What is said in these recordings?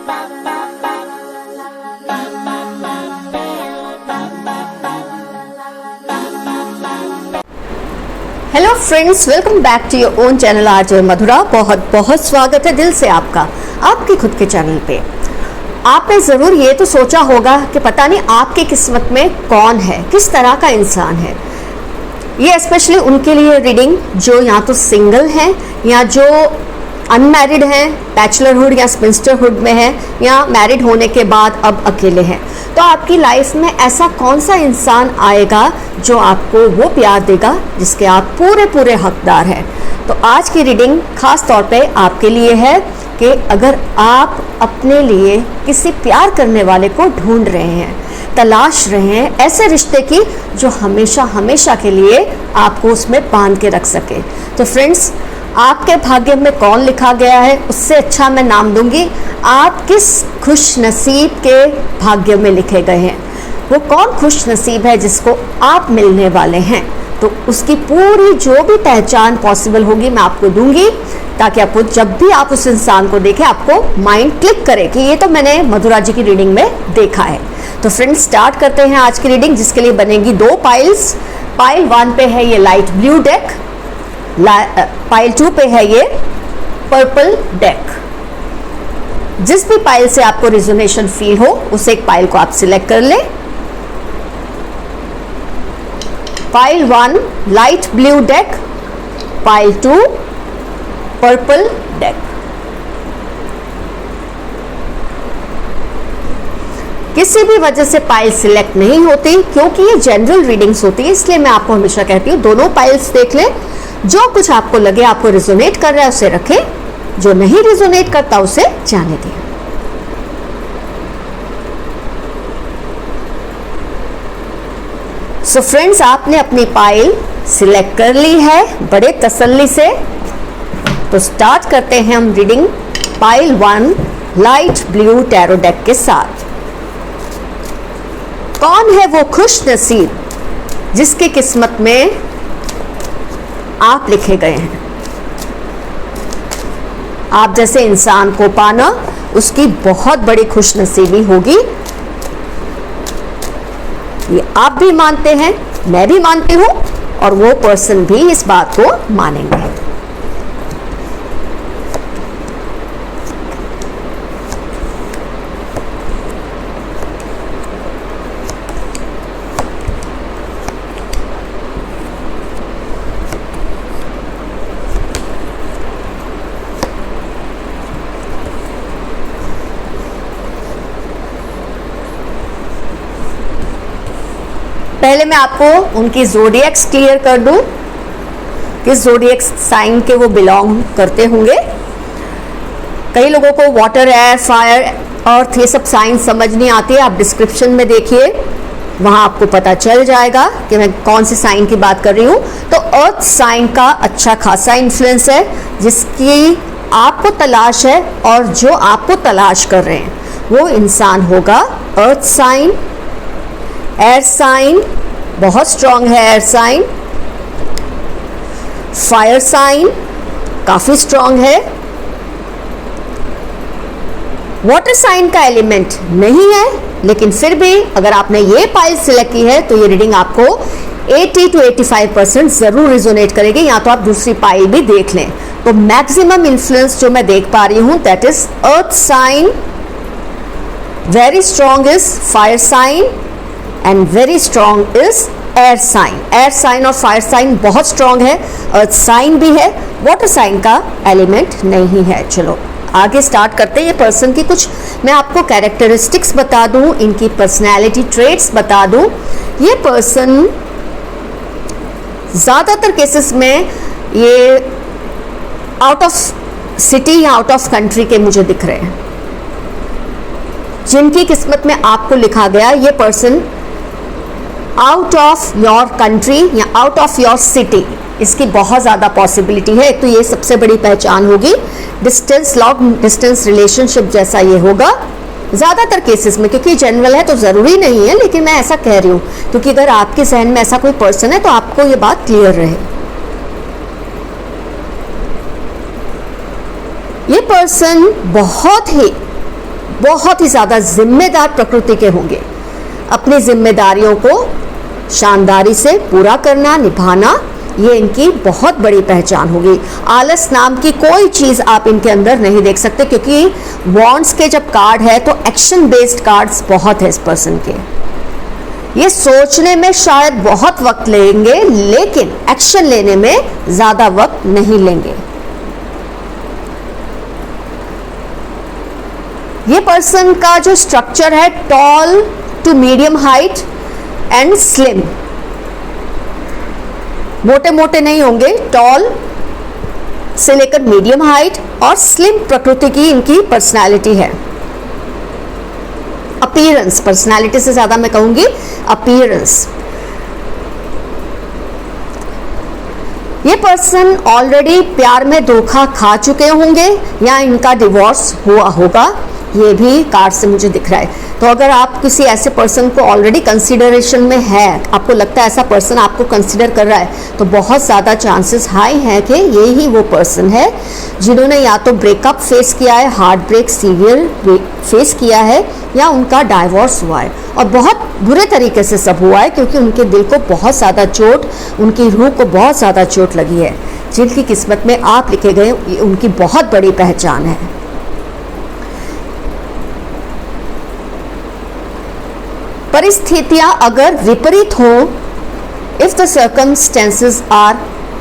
Hello friends, welcome back to your own channel RJ Madhura. बहुत बहुत स्वागत है दिल से आपका आपके खुद के चैनल पे। आपने ज़रूर ये तो सोचा होगा कि पता नहीं आपकी किस्मत में कौन है, किस तरह का इंसान है। ये स्पेशली उनके लिए रीडिंग जो या तो सिंगल हैं या जो अनमैरिड हैं, बैचलरहुड या स्पिंस्टरहुड में है, या मैरिड होने के बाद अब अकेले हैं। तो आपकी लाइफ में ऐसा कौन सा इंसान आएगा जो आपको वो प्यार देगा जिसके आप पूरे पूरे हकदार हैं। तो आज की रीडिंग खास तौर पे आपके लिए है कि अगर आप अपने लिए किसी प्यार करने वाले को ढूंढ रहे हैं, तलाश रहे हैं ऐसे रिश्ते की जो हमेशा हमेशा के लिए आपको उसमें बांध के रख सके। तो फ्रेंड्स, आपके भाग्य में कौन लिखा गया है उससे अच्छा मैं नाम दूंगी आप किस खुश नसीब के भाग्य में लिखे गए हैं। वो कौन खुश नसीब है जिसको आप मिलने वाले हैं। तो उसकी पूरी जो भी पहचान पॉसिबल होगी मैं आपको दूंगी, ताकि आपको जब भी आप उस इंसान को देखें आपको माइंड क्लिक करे कि ये तो मैंने मधुरा जी की रीडिंग में देखा है। तो फ्रेंड्स, स्टार्ट करते हैं आज की रीडिंग, जिसके लिए बनेगी 2 पाइल्स। पाइल 1 पे है ये लाइट ब्लू डेक, पाइल 2 पे है ये पर्पल डेक। जिस भी पाइल से आपको रिजोनेशन फील हो उस एक पाइल को आप सिलेक्ट कर लें। Pile 1 light blue deck, pile 2 purple deck. किसी भी वजह से पाइल सिलेक्ट नहीं होती, क्योंकि ये जनरल रीडिंग्स होती है, इसलिए मैं आपको हमेशा कहती हूँ दोनों पाइल्स देख लें। जो कुछ आपको लगे आपको रिजोनेट कर रहा है उसे रखें, जो नहीं रिजोनेट करता उसे जाने दें। सो फ्रेंड्स, आपने अपनी पाइल सिलेक्ट कर ली है बड़े तसल्ली से। तो स्टार्ट करते हैं हम reading pile 1 light blue tarot deck के साथ। कौन है वो खुश नसीब जिसकी किस्मत में आप लिखे गए हैं। आप जैसे इंसान को पाना उसकी बहुत बड़ी खुशनसीबी होगी। ये आप भी मानते हैं, मैं भी मानती हूं, और वो पर्सन भी इस बात को मानेंगे। पहले मैं आपको उनकी ज़ोडिएक्स क्लियर कर दूं, किस ज़ोडिएक्स साइन के वो बिलोंग करते होंगे। कई लोगों को वाटर, एयर, फायर, अर्थ ये सब साइन समझ नहीं आती है। आप डिस्क्रिप्शन में देखिए, वहाँ आपको पता चल जाएगा कि मैं कौन से साइन की बात कर रही हूँ। तो अर्थ साइन का अच्छा खासा इन्फ्लुएंस है, जिसकी आपको तलाश है, और जो आपको तलाश कर रहे हैं वो इंसान होगा अर्थ साइन। एयर साइन बहुत स्ट्रांग है, एयर साइन। फायर साइन काफी स्ट्रांग है। वाटर साइन का एलिमेंट नहीं है, लेकिन फिर भी अगर आपने ये पाइल सिलेक्ट की है तो ये रीडिंग आपको 80 to 85% जरूर रिजोनेट करेगी। या तो आप दूसरी पाइल भी देख लें। तो मैक्सिमम इन्फ्लुएंस जो मैं देख पा रही हूं that is earth sign, very strong is fire sign, and very strong is air sign. Air sign और फायर साइन बहुत स्ट्रॉन्ग है, अर्थ साइन भी है, वाटर साइन का एलिमेंट नहीं है। चलो आगे स्टार्ट करते हैं। ये पर्सन की कुछ मैं आपको कैरेक्टरिस्टिक्स बता दूं, इनकी पर्सनैलिटी ट्रेट्स बता दूं। ये पर्सन ज़्यादातर केसेस में ये आउट ऑफ सिटी या आउट ऑफ कंट्री के मुझे दिख रहे हैं। जिनकी किस्मत में आपको लिखा गया ये person out of your country या आउट ऑफ योर सिटी, इसकी बहुत ज़्यादा पॉसिबिलिटी है। तो ये सबसे बड़ी पहचान होगी। डिस्टेंस, लॉन्ग डिस्टेंस रिलेशनशिप जैसा ये होगा ज़्यादातर केसेस में, क्योंकि जनरल है तो ज़रूरी नहीं है, लेकिन मैं ऐसा कह रही हूँ क्योंकि अगर आपके जहन में ऐसा कोई पर्सन है तो आपको ये बात क्लियर रहे। ये पर्सन बहुत ही बहुत ही ज़्यादा जिम्मेदार प्रकृति के होंगे। अपनी जिम्मेदारियों को शानदारी से पूरा करना, निभाना, ये इनकी बहुत बड़ी पहचान होगी। आलस नाम की कोई चीज़ आप इनके अंदर नहीं देख सकते, क्योंकि वॉन्ड्स के जब कार्ड है तो एक्शन बेस्ड कार्ड्स बहुत है इस पर्सन के। ये सोचने में शायद बहुत वक्त लेंगे, लेकिन एक्शन लेने में ज़्यादा वक्त नहीं लेंगे। ये पर्सन का जो स्ट्रक्चर है, tall to medium height and slim, मोटे मोटे नहीं होंगे, टॉल से लेकर मीडियम हाइट और स्लिम प्रकृति की इनकी पर्सनालिटी है। अपीयरेंस, पर्सनालिटी से ज्यादा मैं कहूंगी अपीयरेंस। ये पर्सन ऑलरेडी प्यार में धोखा खा चुके होंगे या इनका डिवोर्स हुआ होगा, ये भी कार्ड से मुझे दिख रहा है। तो अगर आप किसी ऐसे पर्सन को ऑलरेडी कंसिडरेशन में है, आपको लगता है ऐसा पर्सन आपको कंसिडर कर रहा है, तो बहुत ज़्यादा चांसेस हाई हैं कि ये ही वो पर्सन है जिन्होंने या तो ब्रेकअप फेस किया है, हार्ट ब्रेक सीवियर फेस किया है, या उनका डाइवोर्स हुआ है। और बहुत बुरे तरीके से सब हुआ है, क्योंकि उनके दिल को बहुत ज़्यादा चोट, उनकी रूह को बहुत ज़्यादा चोट लगी है। जिनकी किस्मत में आप लिखे गए, उनकी बहुत बड़ी पहचान है। परिस्थितियां अगर विपरीत हो, if the circumstances are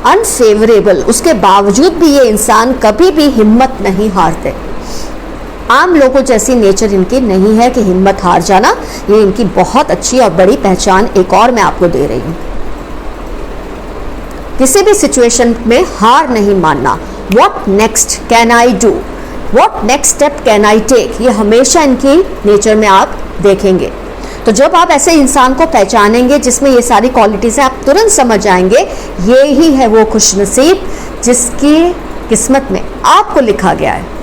unfavourable, उसके बावजूद भी ये इंसान कभी भी हिम्मत नहीं हारते। आम लोगों जैसी नेचर इनकी नहीं है कि हिम्मत हार जाना, ये इनकी बहुत अच्छी और बड़ी पहचान एक और मैं आपको दे रही हूँ। किसी भी सिचुएशन में हार नहीं मानना। What next can I do, what next step can I take, ये हमेशा इनकी नेचर में आप देखेंगे। तो जब आप ऐसे इंसान को पहचानेंगे जिसमें ये सारी क्वालिटीज़ हैं, आप तुरंत समझ जाएंगे ये ही है वो खुशनसीब जिसकी किस्मत में आपको लिखा गया है।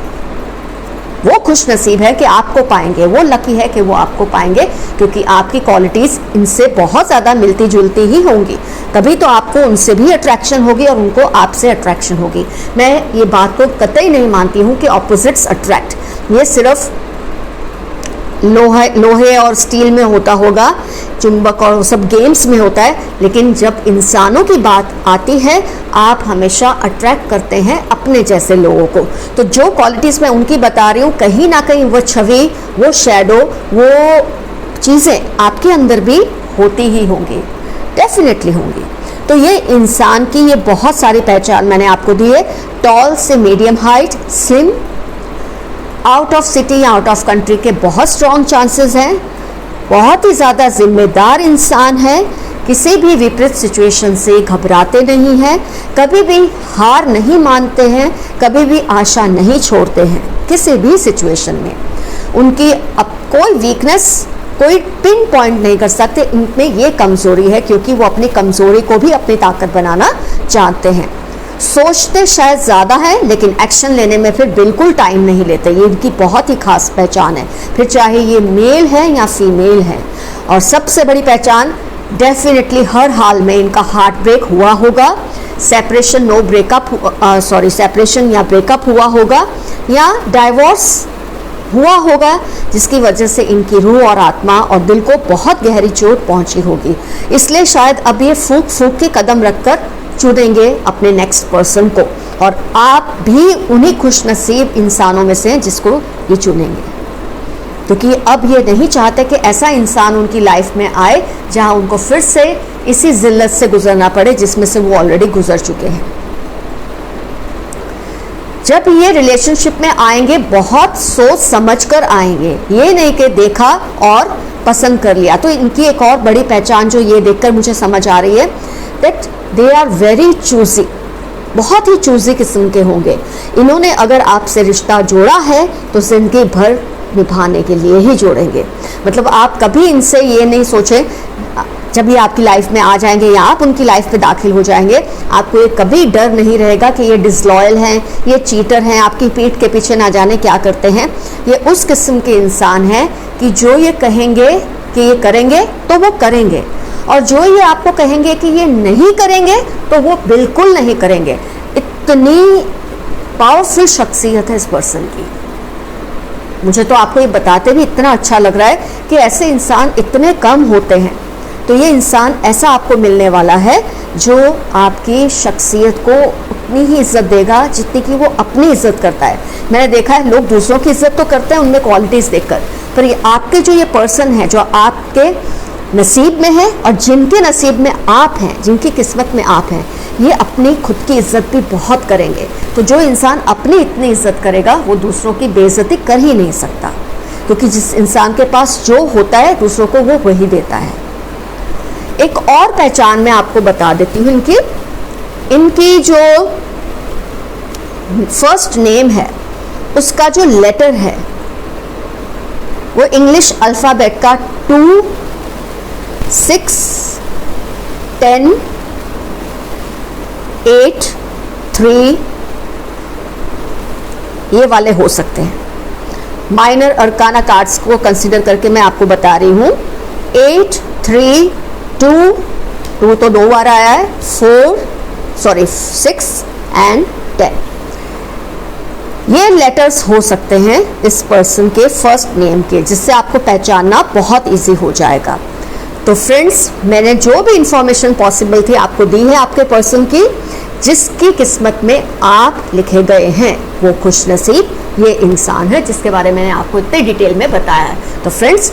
वो खुशनसीब है कि आपको पाएंगे, वो लकी है कि वो आपको पाएंगे, क्योंकि आपकी क्वालिटीज़ इनसे बहुत ज़्यादा मिलती जुलती ही होंगी। तभी तो आपको उनसे भी अट्रैक्शन होगी और उनको आपसे अट्रैक्शन होगी। मैं ये बात को कतई नहीं मानती हूँ कि ऑपोजिट्स अट्रैक्ट, ये सिर्फ लोहे और स्टील में होता होगा, चुंबक और सब गेम्स में होता है, लेकिन जब इंसानों की बात आती है, आप हमेशा अट्रैक्ट करते हैं अपने जैसे लोगों को। तो जो क्वालिटीज़ मैं उनकी बता रही हूँ, कहीं ना कहीं वो छवि, वो शैडो, वो चीज़ें आपके अंदर भी होती ही होंगी, डेफिनेटली होंगी। तो ये इंसान की ये बहुत सारी पहचान मैंने आपको दी है। टॉल से medium height, slim, out of city, out of country के बहुत स्ट्रॉन्ग चांसेस हैं। बहुत ही ज़्यादा जिम्मेदार इंसान है, किसी भी विपरीत सिचुएशन से घबराते नहीं हैं, कभी भी हार नहीं मानते हैं, कभी भी आशा नहीं छोड़ते हैं किसी भी सिचुएशन में। उनकी अब कोई वीकनेस कोई पिन पॉइंट नहीं कर सकते, इनमें ये कमज़ोरी है, क्योंकि वो अपनी कमज़ोरी को भी अपनी ताकत बनाना जानते हैं। सोचते शायद ज़्यादा है, लेकिन एक्शन लेने में फिर बिल्कुल टाइम नहीं लेते। ये इनकी बहुत ही खास पहचान है, फिर चाहे ये मेल है या फीमेल है। और सबसे बड़ी पहचान, डेफिनेटली हर हाल में इनका हार्ट ब्रेक हुआ होगा, सेपरेशन सेपरेशन या ब्रेकअप हुआ होगा, या डाइवोर्स हुआ होगा, जिसकी वजह से इनकी रूह और आत्मा और दिल को बहुत गहरी चोट पहुंची होगी। इसलिए शायद अब ये फूंक फूंक के कदम रखकर चुनेंगे अपने नेक्स्ट पर्सन को, और आप भी उन्हीं खुशनसीब इंसानों में से हैं जिसको ये चुनेंगे, क्योंकि अब ये नहीं चाहते कि ऐसा इंसान उनकी लाइफ में आए जहां उनको फिर से इसी जिल्लत से गुजरना पड़े जिसमें से वो ऑलरेडी गुजर चुके हैं। जब ये रिलेशनशिप में आएंगे, बहुत सोच समझ कर आएंगे, ये नहीं कि देखा और पसंद कर लिया। तो इनकी एक और बड़ी पहचान जो ये देखकर मुझे समझ आ रही है, that they are very choosy, बहुत ही चूजी किस्म के होंगे। इन्होंने अगर आपसे रिश्ता जोड़ा है तो जिंदगी भर निभाने के लिए ही जोड़ेंगे। मतलब आप कभी इनसे ये नहीं सोचें, जब ये आपकी लाइफ में आ जाएंगे या आप उनकी लाइफ में दाखिल हो जाएंगे, आपको ये कभी डर नहीं रहेगा कि ये डिसलॉयल हैं, ये चीटर हैं, आपकी पीठ के पीछे ना जाने क्या करते हैं। ये उस किस्म के इंसान हैं कि जो ये कहेंगे कि ये करेंगे तो वो करेंगे, और जो ये आपको कहेंगे कि ये नहीं करेंगे तो वो बिल्कुल नहीं करेंगे। इतनी पावरफुल शख्सियत है इस पर्सन की। मुझे तो आपको ये बताते भी इतना अच्छा लग रहा है कि ऐसे इंसान इतने कम होते हैं। तो ये इंसान ऐसा आपको मिलने वाला है जो आपकी शख्सियत को उतनी ही इज्जत देगा जितनी कि वो अपनी इज्जत करता है। मैंने देखा है लोग दूसरों की इज्जत तो करते हैं उनमें क्वालिटीज़ देखकर, पर ये आपके जो ये पर्सन है जो आपके नसीब में है और जिनके नसीब में आप हैं, जिनकी किस्मत में आप हैं, ये अपनी खुद की इज्जत भी बहुत करेंगे। तो जो इंसान अपनी इतनी इज्जत करेगा वो दूसरों की बेइज्जती कर ही नहीं सकता, क्योंकि जिस इंसान के पास जो होता है दूसरों को वो वही देता है। एक और पहचान मैं आपको बता देती हूँ इनकी जो फर्स्ट नेम है उसका जो लेटर है वो इंग्लिश अल्फ़ाबेट का 2, 6, 10, 8, 3 ये वाले हो सकते हैं। माइनर अरकाना कार्ड्स को कंसीडर करके मैं आपको बता रही हूँ 8, 3, 2 तो 2 बार आया है, 6 एंड 10। ये लेटर्स हो सकते हैं इस पर्सन के फर्स्ट नेम के, जिससे आपको पहचानना बहुत इजी हो जाएगा। तो फ्रेंड्स, मैंने जो भी इंफॉर्मेशन पॉसिबल थी आपको दी है आपके पर्सन की। जिसकी किस्मत में आप लिखे गए हैं वो खुशनसीब ये इंसान है जिसके बारे में मैंने आपको इतने डिटेल में बताया है। तो friends,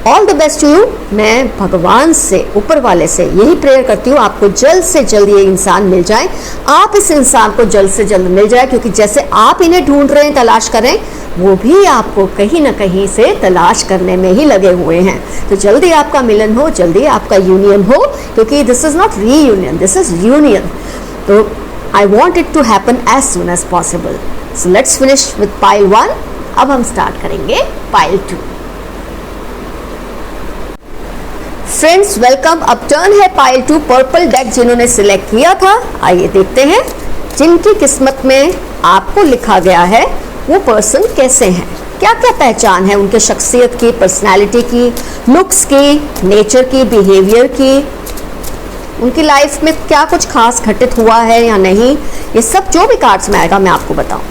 all the best to you. मैं भगवान से, ऊपर वाले से यही प्रेयर करती हूँ आपको जल्द से जल्द ये इंसान मिल जाए, आप इस इंसान को जल्द से जल्द मिल जाए, क्योंकि जैसे आप इन्हें ढूंढ रहे हैं, तलाश कर रहे हैं, वो भी आपको कहीं ना कहीं से तलाश करने में ही लगे हुए हैं। तो जल्दी आपका मिलन हो, जल्दी आपका यूनियन हो, क्योंकि this is not reunion, this is union. तो I want it to happen as soon as possible. So let's finish with pile 1। अब हम स्टार्ट करेंगे पाइल 2। Friends welcome. अब टर्न है पाइल 2। पर्पल डेक जिन्होंने सिलेक्ट किया था, आइए देखते हैं जिनकी किस्मत में आपको लिखा गया है वो पर्सन कैसे हैं, क्या क्या पहचान है उनके शख्सियत की, पर्सनालिटी की, लुक्स की, नेचर की, बिहेवियर की, उनकी लाइफ में क्या कुछ खास घटित हुआ है या नहीं। ये सब जो भी कार्ड्स में आएगा मैं आपको बताऊं।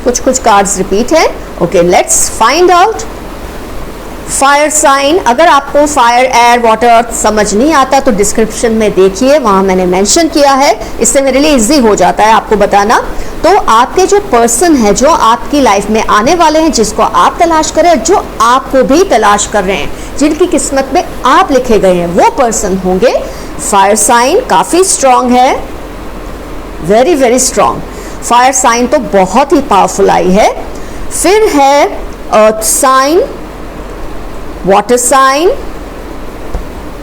कुछ कुछ कार्ड्स रिपीट है। Okay, let's find out. Fire sign. अगर आपको फायर, एयर, वाटर, अर्थ समझ नहीं आता तो डिस्क्रिप्शन में देखिए, वहां मैंने मेंशन किया है, इससे मेरे लिए इजी हो जाता है आपको बताना। तो आपके जो पर्सन है जो आपकी लाइफ में आने वाले हैं, जिसको आप तलाश कर रहे हैं, जो आपको भी तलाश कर रहे हैं, जिनकी किस्मत में आप लिखे गए हैं, वो पर्सन होंगे फायर साइन। काफी स्ट्रांग है, very very strong. Fire sign तो बहुत ही पावरफुल आई है। फिर है earth sign, water sign,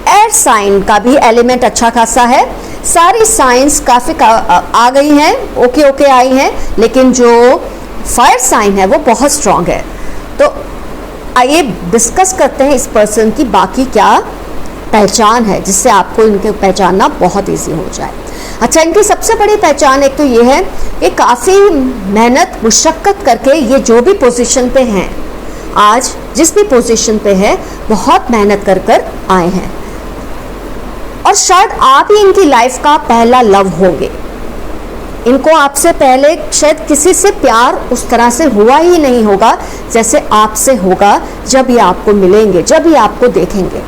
air sign का भी एलिमेंट अच्छा खासा है। सारी साइंस काफी आ गई हैं, ओके आई हैं, लेकिन जो फायर साइन है वो बहुत स्ट्रांग है। तो आइए डिस्कस करते हैं इस पर्सन की बाकी क्या पहचान है, जिससे आपको इनके पहचानना बहुत इजी हो जाए। अच्छा, इनकी सबसे बड़ी पहचान एक तो ये है कि काफ़ी मेहनत मुशक्क़त करके ये जो भी पोजीशन पे हैं, आज जिस भी पोजीशन पे है, बहुत मेहनत कर कर आए हैं। और शायद आप ही इनकी लाइफ का पहला लव होंगे। इनको आपसे पहले शायद किसी से प्यार उस तरह से हुआ ही नहीं होगा जैसे आपसे होगा जब ये आपको मिलेंगे, जब ये आपको देखेंगे।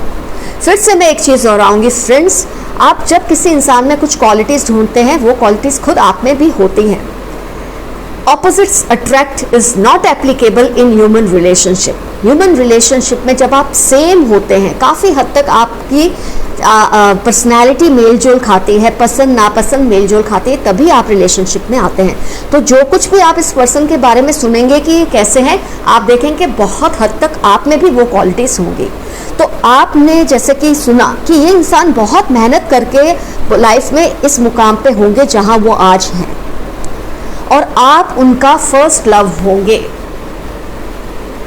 फिर से मैं एक चीज़ दोहराऊंगी फ्रेंड्स, आप जब किसी इंसान में कुछ क्वालिटीज़ ढूंढते हैं, वो क्वालिटीज़ खुद आप में भी होती हैं। Opposites attract is not applicable in human relationship. Human relationship में जब आप सेम होते हैं, काफ़ी हद तक आपकी पर्सनैलिटी मेल जोल खाती है, पसंद नापसंद मेल जोल खाती है, तभी आप रिलेशनशिप में आते हैं। तो जो कुछ भी आप इस पर्सन के बारे में सुनेंगे कि कैसे हैं, आप देखेंगे बहुत हद तक आप में भी वो क्वालिटीज़ होंगी। तो आपने जैसे कि सुना कि ये इंसान बहुत मेहनत करके लाइफ में इस मुकाम पे होंगे जहां वो आज हैं, और आप उनका फर्स्ट लव होंगे।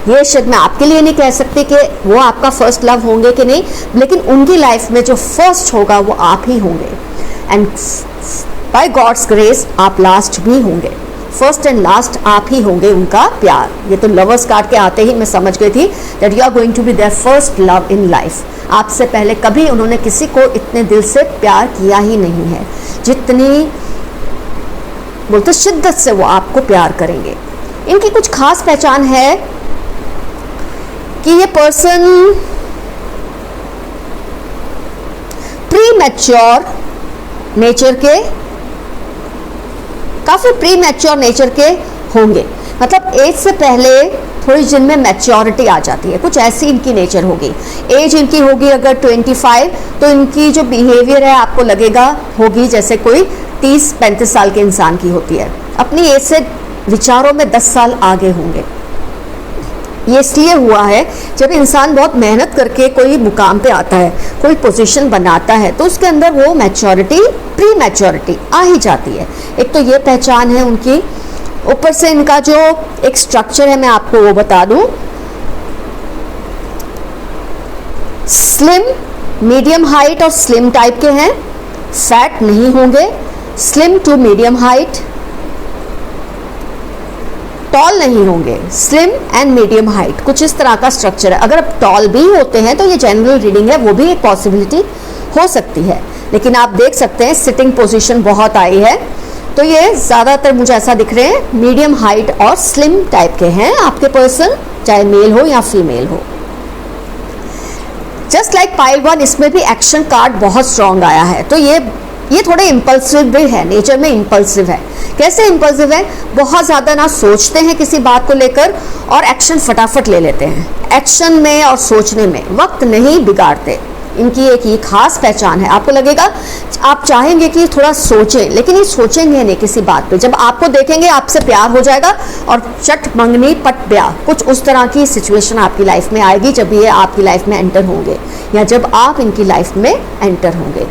ये शायद मैं आपके लिए नहीं कह सकती कि वो आपका फर्स्ट लव होंगे कि नहीं, लेकिन उनकी लाइफ में जो फर्स्ट होगा वो आप ही होंगे, एंड बाय गॉड्स ग्रेस आप लास्ट भी होंगे। फर्स्ट एंड लास्ट आप ही होंगे उनका प्यार। ये तो लवर्स कार्ड के आते ही मैं समझ गई थी that you are going to be their first love in life. आपसे पहले कभी उन्होंने किसी को इतने दिल से प्यार किया ही नहीं है जितनी बोलते शिद्दत से वो आपको प्यार करेंगे। इनकी कुछ खास पहचान है कि ये पर्सन प्री मैच्योर नेचर के, काफी प्री मैच्योर नेचर के होंगे, मतलब एज से पहले थोड़ी जिनमें मैच्योरिटी आ जाती है, कुछ ऐसी इनकी नेचर होगी। एज इनकी होगी अगर 25 तो इनकी जो बिहेवियर है आपको लगेगा होगी जैसे कोई 30-35 साल के इंसान की होती है। अपनी एज से विचारों में 10 साल आगे होंगे। ये इसलिए हुआ है जब इंसान बहुत मेहनत करके कोई मुकाम पे आता है, कोई पोजीशन बनाता है, तो उसके अंदर वो मैच्योरिटी, प्री मैच्योरिटी आ ही जाती है। एक तो ये पहचान है उनकी। ऊपर से इनका जो एक स्ट्रक्चर है मैं आपको वो बता दूं। स्लिम, मीडियम हाइट और स्लिम टाइप के हैं, फैट नहीं होंगे, slim to medium height, tall नहीं होंगे, स्लिम एंड मीडियम हाइट, कुछ इस तरह का स्ट्रक्चर है। अगर टॉल भी होते हैं तो ये जनरल रीडिंग है, वो भी एक पॉसिबिलिटी हो सकती है, लेकिन आप देख सकते हैं सिटिंग पोजीशन बहुत आई है, तो ये ज़्यादातर मुझे ऐसा दिख रहे हैं मीडियम हाइट और स्लिम टाइप के हैं आपके पर्सन, चाहे मेल हो या फीमेल हो। जस्ट लाइक पाइल 1 इसमें भी एक्शन कार्ड बहुत स्ट्रॉन्ग आया है, तो ये थोड़े इम्पल्सिव भी है, नेचर में इम्पल्सिव है। कैसे इम्पल्सिव है? बहुत ज़्यादा ना सोचते हैं किसी बात को लेकर और एक्शन फटाफट ले लेते हैं। एक्शन में और सोचने में वक्त नहीं बिगाड़ते, इनकी एक ये खास पहचान है। आपको लगेगा आप चाहेंगे कि थोड़ा सोचें, लेकिन ये सोचेंगे नहीं किसी बात पे। जब आपको देखेंगे आपसे प्यार हो जाएगा और चट मंगनी पट ब्याह, कुछ उस तरह की सिचुएशन आपकी लाइफ में आएगी जब ये आपकी लाइफ में एंटर होंगे या जब आप इनकी लाइफ में एंटर होंगे।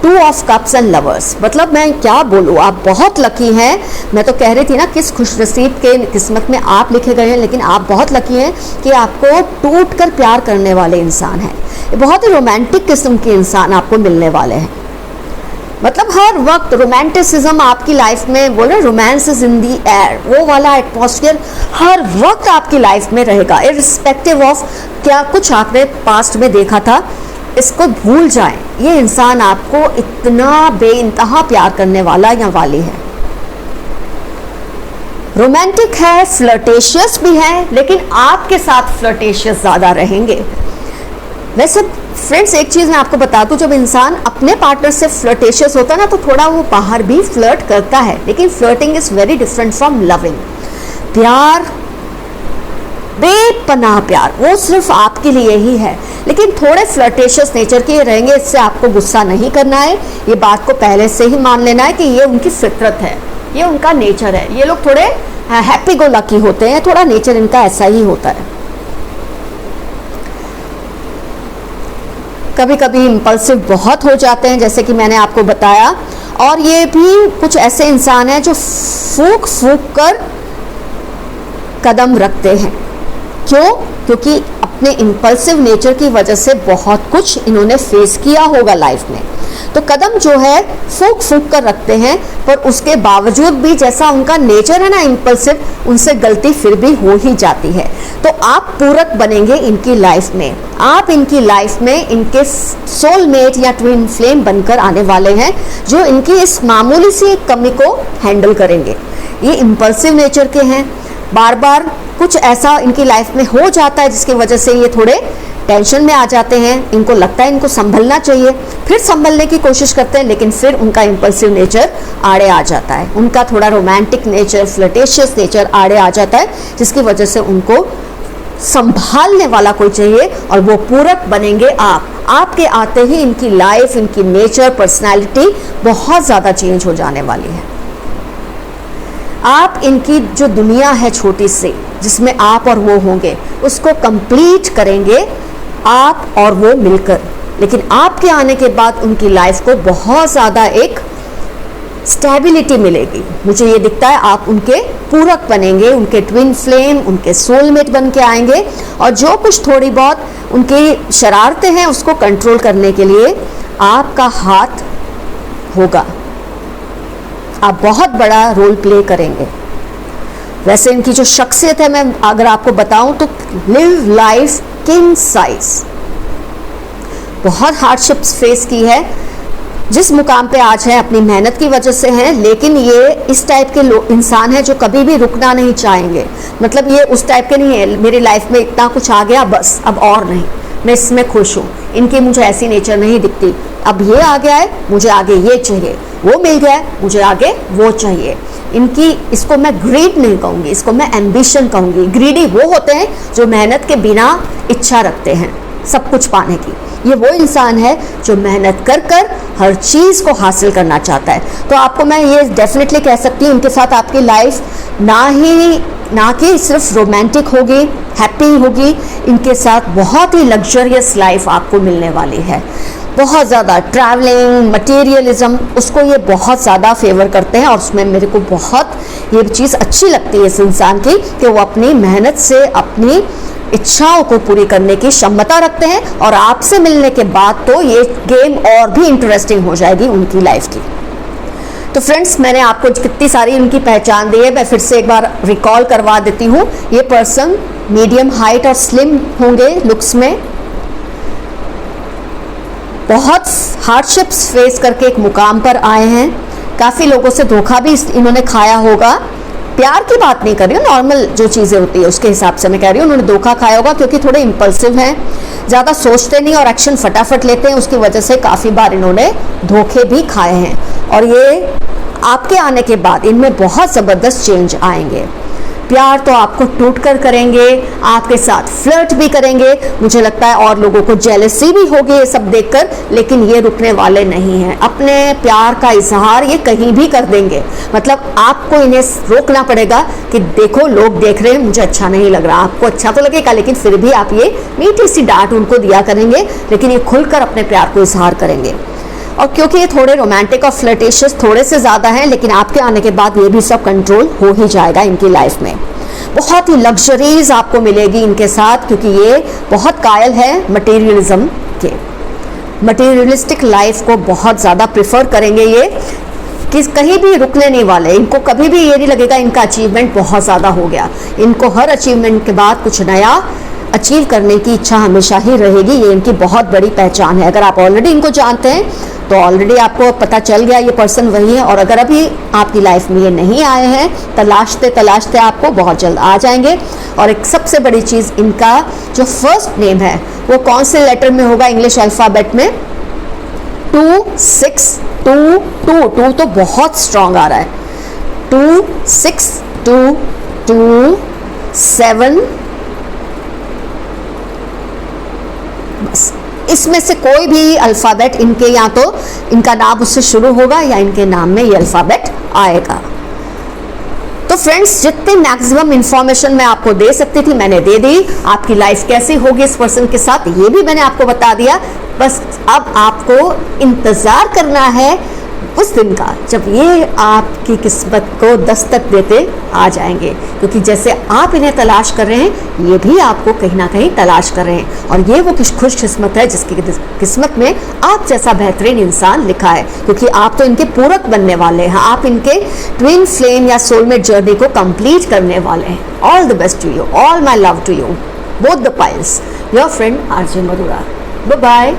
2 ऑफ कप्स एंड लवर्स, मतलब मैं क्या बोलूँ, आप बहुत लकी हैं। मैं तो कह रही थी ना किस खुशनसीब के किस्मत में आप लिखे गए हैं, लेकिन आप बहुत लकी हैं कि आपको टूट कर प्यार करने वाले इंसान हैं। बहुत ही रोमांटिक किस्म के इंसान आपको मिलने वाले हैं, मतलब हर वक्त रोमांटिसिज्म आपकी लाइफ में, बोले romance is in the air, वो वाला एटमॉस्फेयर हर वक्त आपकी लाइफ में रहेगा, इर्रिस्पेक्टिव ऑफ क्या कुछ आपने पास्ट में देखा था, इसको भूल जाएं। ये इंसान आपको इतना बेइंतहा प्यार करने वाला या वाली है। रोमांटिक है, फ्लर्टेशियस भी है, लेकिन आपके साथ फ्लर्टेशियस ज़्यादा रहेंगे। वैसे फ्रेंड्स एक चीज़ मैं आपको बता दूं, जब इंसान अपने पार्टनर से फ्लर्टेशियस होता है ना तो थोड़ा वो बाहर भी फ्लर्ट करता है, लेकिन flirting is very different from loving. प्यार, बेपनाह प्यार, वो सिर्फ आपके लिए ही है, लेकिन थोड़े फ्लर्टेशियस नेचर के रहेंगे। इससे आपको गुस्सा नहीं करना है, ये बात को पहले से ही मान लेना है कि ये उनकी फितरत है, ये उनका नेचर है। ये लोग थोड़े हैप्पी गो लकी होते हैं, थोड़ा नेचर इनका ऐसा ही होता है। कभी कभी इम्पल्सिव बहुत हो जाते हैं, जैसे कि मैंने आपको बताया, और ये भी कुछ ऐसे इंसान हैं जो फूंक फूंक कर कदम रखते हैं। क्यों? क्योंकि अपने इम्पल्सिव नेचर की वजह से बहुत कुछ इन्होंने फेस किया होगा लाइफ में, तो कदम जो है फूंक फूंक कर रखते हैं, पर उसके बावजूद भी जैसा उनका नेचर है ना इम्पल्सिव, उनसे गलती फिर भी हो ही जाती है। तो आप पूरक बनेंगे इनकी लाइफ में, आप इनकी लाइफ में इनके सोलमेट या ट्विन फ्लेम बनकर आने वाले हैं, जो इनकी इस मामूली सी एक कमी को हैंडल करेंगे। ये इम्पल्सिव नेचर के हैं, बार बार कुछ ऐसा इनकी लाइफ में हो जाता है जिसकी वजह से ये थोड़े टेंशन में आ जाते हैं। इनको लगता है इनको संभलना चाहिए, फिर संभलने की कोशिश करते हैं, लेकिन फिर उनका इम्पल्सिव नेचर आड़े आ जाता है, उनका थोड़ा रोमांटिक नेचर, फ्लर्टेशियस नेचर आड़े आ जाता है, जिसकी वजह से उनको संभालने वाला कोई चाहिए, और वो पूरक बनेंगे आप। आपके आते ही इनकी लाइफ, इनकी नेचर, पर्सनैलिटी बहुत ज़्यादा चेंज हो जाने वाली है। आप इनकी जो दुनिया है छोटी सी, जिसमें आप और वो होंगे, उसको कंप्लीट करेंगे आप और वो मिलकर। लेकिन आपके आने के बाद उनकी लाइफ को बहुत ज़्यादा एक स्टेबिलिटी मिलेगी। मुझे ये दिखता है आप उनके पूरक बनेंगे, उनके ट्विन फ्लेम, उनके सोलमेट बन के आएंगे और जो कुछ थोड़ी बहुत उनकी शरारतें हैं उसको कंट्रोल करने के लिए आपका हाथ होगा। आप बहुत बड़ा रोल प्ले करेंगे। वैसे इनकी जो शख्सियत है, मैं अगर आपको बताऊं तो लिव लाइफ किंग साइज, बहुत हार्डशिप्स फेस की है, जिस मुकाम पे आज है अपनी मेहनत की वजह से हैं, लेकिन ये इस टाइप के इंसान हैं जो कभी भी रुकना नहीं चाहेंगे। मतलब ये उस टाइप के नहीं है मेरी लाइफ में इतना कुछ आ गया बस अब और नहीं, मैं इसमें खुश हूँ। इनकी मुझे ऐसी नेचर नहीं दिखती, अब ये आ गया है मुझे आगे ये चाहिए, वो मिल गया है मुझे आगे वो चाहिए। इनकी, इसको मैं ग्रीड नहीं कहूँगी, इसको मैं एम्बिशन कहूँगी। ग्रीडी वो होते हैं जो मेहनत के बिना इच्छा रखते हैं सब कुछ पाने की। ये वो इंसान है जो मेहनत कर कर हर चीज़ को हासिल करना चाहता है। तो आपको मैं ये डेफिनेटली कह सकती हूँ, इनके साथ आपकी लाइफ ना कि सिर्फ रोमांटिक होगी, हैप्पी होगी, इनके साथ बहुत ही लग्जरियस लाइफ आपको मिलने वाली है। बहुत ज़्यादा ट्रैवलिंग, मटेरियलिज्म, उसको ये बहुत ज़्यादा फेवर करते हैं और उसमें मेरे को बहुत ये चीज़ अच्छी लगती है इस इंसान की कि वो अपनी मेहनत से अपनी इच्छाओं को पूरी करने की क्षमता रखते हैं। और आपसे मिलने के बाद तो ये गेम और भी इंटरेस्टिंग हो जाएगी उनकी लाइफ की। तो फ्रेंड्स, मैंने आपको कितनी सारी उनकी पहचान दी है, मैं फिर से एक बार रिकॉल करवा देती हूँ। ये पर्सन मीडियम हाइट और स्लिम होंगे लुक्स में, बहुत हार्डशिप्स फेस करके एक मुकाम पर आए हैं। काफ़ी लोगों से धोखा भी इन्होंने खाया होगा। प्यार की बात नहीं कर रही हूँ, नॉर्मल जो चीज़ें होती है उसके हिसाब से मैं कह रही हूँ। उन्होंने धोखा खाया होगा क्योंकि थोड़े इम्पल्सिव हैं, ज़्यादा सोचते नहीं और एक्शन फटाफट लेते हैं। उसकी वजह से काफ़ी बार इन्होंने धोखे भी खाए हैं और ये आपके आने के बाद इनमें बहुत ज़बरदस्त चेंज आएंगे। प्यार तो आपको टूट कर करेंगे, आपके साथ फ्लर्ट भी करेंगे, मुझे लगता है और लोगों को जेलसी भी होगी ये सब देखकर, लेकिन ये रुकने वाले नहीं हैं। अपने प्यार का इजहार ये कहीं भी कर देंगे। मतलब आपको इन्हें रोकना पड़ेगा कि देखो लोग देख रहे हैं, मुझे अच्छा नहीं लग रहा। आपको अच्छा तो लगेगा लेकिन फिर भी आप ये मीठी सी डांट उनको दिया करेंगे, लेकिन ये खुलकर अपने प्यार को इजहार करेंगे। और क्योंकि ये थोड़े रोमांटिक और फ्लर्टेशियस थोड़े से ज़्यादा हैं, लेकिन आपके आने के बाद ये भी सब कंट्रोल हो ही जाएगा इनकी लाइफ में। बहुत ही लग्जरीज आपको मिलेगी इनके साथ, क्योंकि ये बहुत कायल है मटेरियलिज्म के, मटेरियलिस्टिक लाइफ को बहुत ज़्यादा प्रेफर करेंगे ये, कि कहीं भी रुकने नहीं वाले। इनको कभी भी ये नहीं लगेगा इनका अचीवमेंट बहुत ज़्यादा हो गया। इनको हर अचीवमेंट के बाद कुछ नया अचीव करने की इच्छा हमेशा ही रहेगी। ये इनकी बहुत बड़ी पहचान है। अगर आप ऑलरेडी इनको जानते हैं तो ऑलरेडी आपको पता चल गया ये पर्सन वही है, और अगर अभी आपकी लाइफ में ये नहीं आए हैं, तलाशते तलाशते आपको बहुत जल्द आ जाएंगे। और एक सबसे बड़ी चीज़, इनका जो फर्स्ट नेम है वो कौन से लेटर में होगा इंग्लिश अल्फ़ाबेट में? 2 6 2 2 2 तो बहुत स्ट्रॉन्ग आ रहा है। 2 6 2 2 7, बस इसमें से कोई भी अल्फ़ाबेट इनके, या तो इनका नाम उससे शुरू होगा या इनके नाम में ये अल्फ़ाबेट आएगा। तो फ्रेंड्स, जितनी मैक्सिमम इंफॉर्मेशन मैं आपको दे सकती थी मैंने दे दी। आपकी लाइफ कैसी होगी इस पर्सन के साथ ये भी मैंने आपको बता दिया। बस अब आपको इंतज़ार करना है उस दिन का जब ये आपकी किस्मत को दस्तक देते आ जाएंगे, क्योंकि जैसे आप इन्हें तलाश कर रहे हैं ये भी आपको कहीं ना कहीं तलाश कर रहे हैं। और ये वो खुश किस्मत है जिसकी किस्मत में आप जैसा बेहतरीन इंसान लिखा है, क्योंकि आप तो इनके पूरक बनने वाले हैं। आप इनके ट्विन फ्लेम या सोलमेट जर्नी को कंप्लीट करने वाले हैं। All the best to you, all my love to you, both the piles. Your friend RJ Madhura. Bye bye.